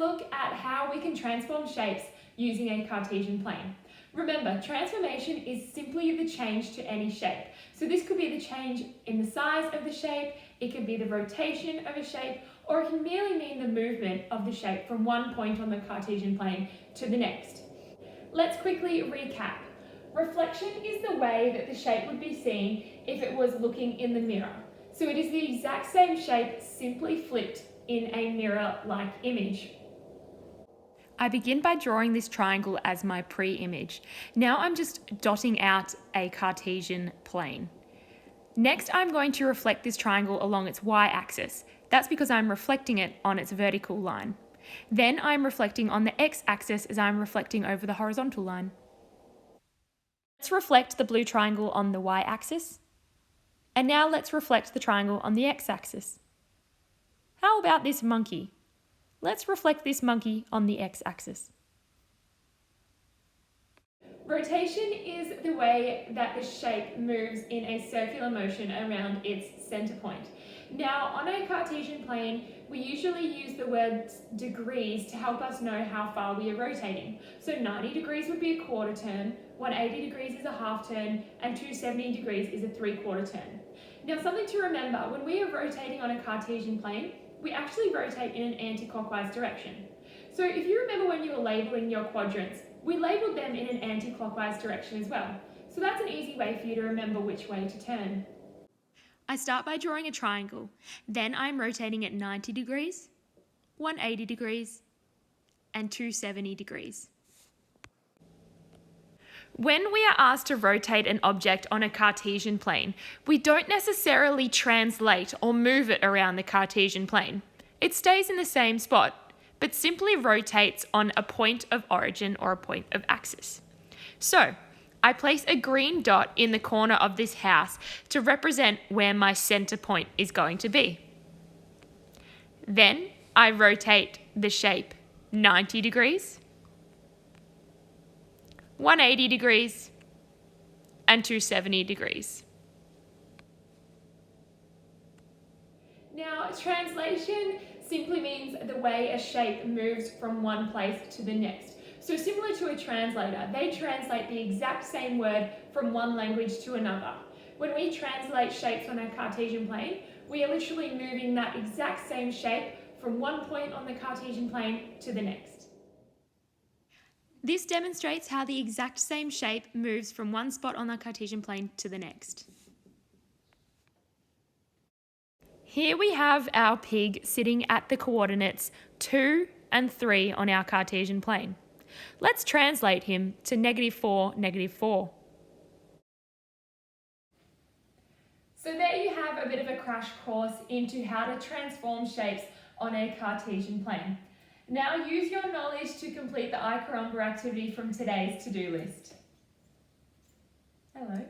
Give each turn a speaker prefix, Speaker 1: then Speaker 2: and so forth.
Speaker 1: look at how we can transform shapes using a Cartesian plane. Remember, transformation is simply the change to any shape. So this could be the change in the size of the shape, it could be the rotation of a shape, or it can merely mean the movement of the shape from one point on the Cartesian plane to the next. Let's quickly recap. Reflection is the way that the shape would be seen if it was looking in the mirror. So it is the exact same shape, simply flipped in a mirror-like image. I begin by drawing this triangle as my pre-image. Now I'm just dotting out a Cartesian plane. Next, I'm going to reflect this triangle along its y-axis. That's because I'm reflecting it on its vertical line. Then I'm reflecting on the x-axis as I'm reflecting over the horizontal line. Let's reflect the blue triangle on the y-axis. And now let's reflect the triangle on the x-axis. How about this monkey? Let's reflect this monkey on the x-axis. Rotation is the way that the shape moves in a circular motion around its center point. Now, on a Cartesian plane, we usually use the word degrees to help us know how far we are rotating. So 90 degrees would be a quarter turn, 180 degrees is a half turn, and 270 degrees is a 3/4 turn. Now, something to remember, when we are rotating on a Cartesian plane, we actually rotate in an anti-clockwise direction. So if you remember when you were labeling your quadrants, we labeled them in an anti-clockwise direction as well. So that's an easy way for you to remember which way to turn. I start by drawing a triangle. Then I'm rotating at 90 degrees, 180 degrees, and 270 degrees. When we are asked to rotate an object on a Cartesian plane, we don't necessarily translate or move it around the Cartesian plane. It stays in the same spot, but simply rotates on a point of origin or a point of axis. So, I place a green dot in the corner of this house to represent where my center point is going to be. Then, I rotate the shape 90 degrees, 180 degrees, and 270 degrees. Now, translation simply means the way a shape moves from one place to the next. So similar to a translator, they translate the exact same word from one language to another. When we translate shapes on a Cartesian plane, we are literally moving that exact same shape from one point on the Cartesian plane to the next. This demonstrates how the exact same shape moves from one spot on the Cartesian plane to the next. Here we have our pig sitting at the coordinates 2 and 3 on our Cartesian plane. Let's translate him to -4, -4. So there you have a bit of a crash course into how to transform shapes on a Cartesian plane. Now use your knowledge to complete the I Carumba activity from today's to-do list. Hello.